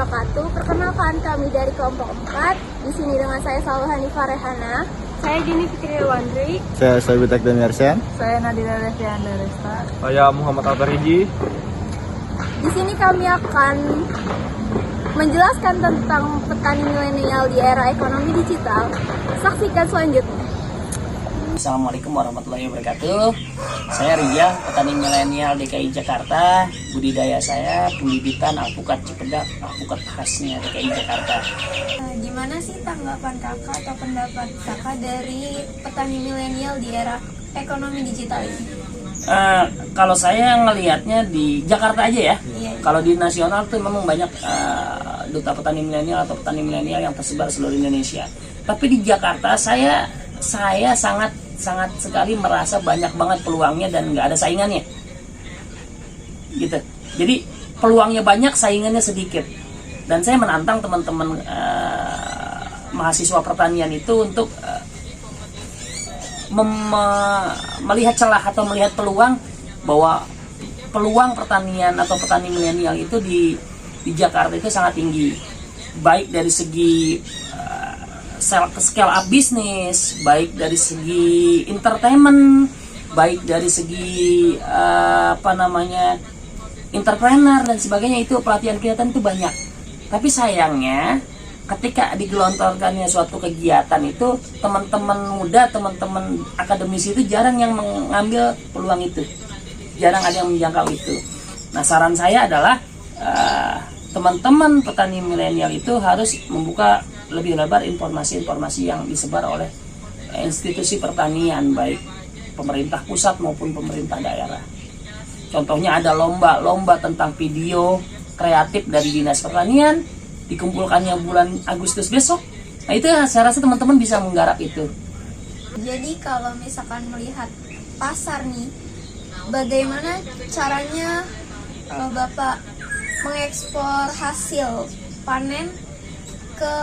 wabarakatuh. Perkenalkan, kami dari kelompok 4. Di sini dengan saya Salwa Hanifah Rehana. Saya Juni Fikri Wandri. Saya Sobitek Demiarsian. Saya Nadira Revianda Resta. Saya Muhammad Altariji. Di sini kami akan menjelaskan tentang petani milenial di era ekonomi digital. Saksikan selanjutnya. Assalamualaikum warahmatullahi wabarakatuh. Saya Ria, petani milenial DKI Jakarta. Budidaya saya pembibitan alpukat Cipedak, alpukat khasnya DKI Jakarta. Gimana sih tanggapan kakak atau pendapat kakak dari petani milenial di era ekonomi digital ini? Kalau saya ngelihatnya di Jakarta aja ya. Iya. Kalau di nasional tuh memang banyak duta petani milenial atau petani milenial yang tersebar seluruh Indonesia. Tapi di Jakarta saya sangat sekali merasa banyak banget peluangnya dan nggak ada saingannya. Gitu. Jadi peluangnya banyak, saingannya sedikit. Dan saya menantang teman-teman mahasiswa pertanian itu untuk melihat celah atau melihat peluang bahwa peluang pertanian atau petani milenial itu di Jakarta itu sangat tinggi, baik dari segi scale up bisnis, baik dari segi entertainment, baik dari segi entrepreneur dan sebagainya. Itu pelatihan kegiatan itu banyak. Tapi sayangnya ketika digelontorkannya suatu kegiatan itu, teman-teman muda, teman-teman akademisi itu jarang yang mengambil peluang itu, jarang ada yang menjangkau itu. Nah, saran saya adalah teman-teman petani milenial itu harus membuka lebih lebar informasi-informasi yang disebar oleh institusi pertanian, baik pemerintah pusat maupun pemerintah daerah. Contohnya ada lomba tentang video kreatif dari Dinas Pertanian, dikumpulkannya bulan Agustus besok. Nah, itu saya rasa teman-teman bisa menggarap itu. Jadi kalau misalkan melihat pasar nih, bagaimana caranya Bapak mengekspor hasil panen ke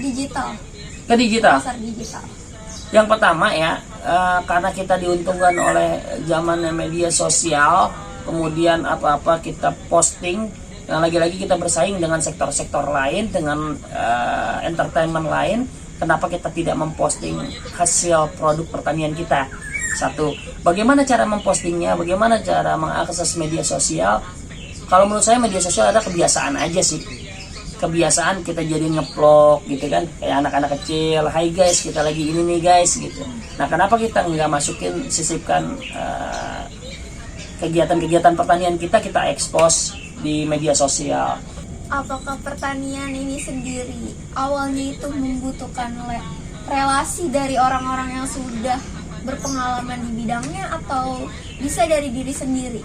digital? Ke digital. Pasar digital. Yang pertama ya, karena kita diuntungkan oleh zamannya media sosial, kemudian apa-apa kita posting. Nah, lagi-lagi kita bersaing dengan sektor-sektor lain, dengan entertainment lain. Kenapa kita tidak memposting hasil produk pertanian kita? Satu, bagaimana cara mempostingnya? Bagaimana cara mengakses media sosial? Kalau menurut saya media sosial ada kebiasaan aja sih. Kebiasaan kita jadi ngeplok gitu kan, kayak anak-anak kecil. Hai guys, kita lagi ini nih guys gitu. Nah, kenapa kita nggak sisipkan kegiatan-kegiatan pertanian kita expose di media sosial? Apakah pertanian ini sendiri awalnya itu membutuhkan relasi dari orang-orang yang sudah berpengalaman di bidangnya, atau bisa dari diri sendiri?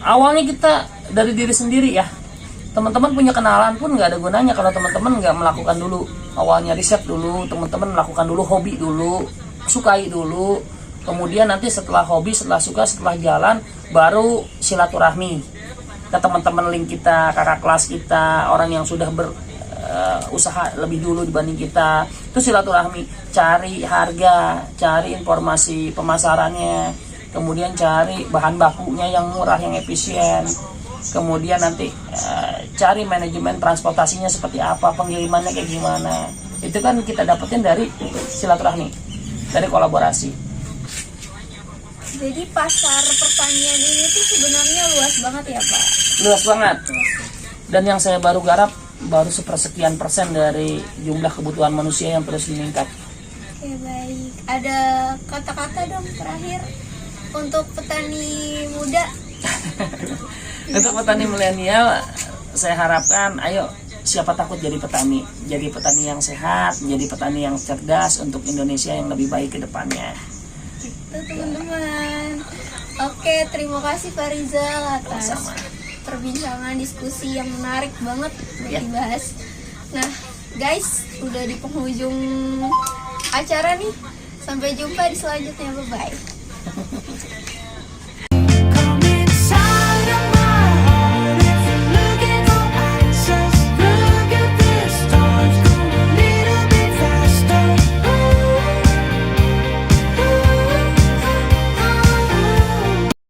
Awalnya kita dari diri sendiri ya. Teman-teman punya kenalan pun nggak ada gunanya kalau teman-teman nggak melakukan dulu awalnya riset dulu, teman-teman melakukan dulu hobi dulu, sukai dulu. Kemudian nanti setelah hobi, setelah suka, setelah jalan, baru silaturahmi ke teman-teman link kita, kakak kelas kita, orang yang sudah berusaha lebih dulu dibanding kita. Itu silaturahmi, cari harga, cari informasi pemasarannya, kemudian cari bahan bakunya yang murah, yang efisien. Kemudian nanti cari manajemen transportasinya seperti apa, pengirimannya kayak gimana. Itu kan kita dapetin dari silaturahmi, dari kolaborasi. Jadi pasar pertanian ini tuh sebenarnya luas banget ya Pak? Luas banget. Dan yang saya baru garap baru sepersekian persen dari jumlah kebutuhan manusia yang terus meningkat. Oke, baik. Ada kata-kata dong terakhir untuk petani muda? Untuk petani milenial, saya harapkan ayo, siapa takut jadi petani yang sehat, jadi petani yang cerdas untuk Indonesia yang lebih baik ke depannya. Itu teman-teman. Oke, terima kasih Pak Rizal atas perbincangan diskusi yang menarik banget buat dibahas. Nah guys, udah di penghujung acara nih. Sampai jumpa di selanjutnya, bye bye.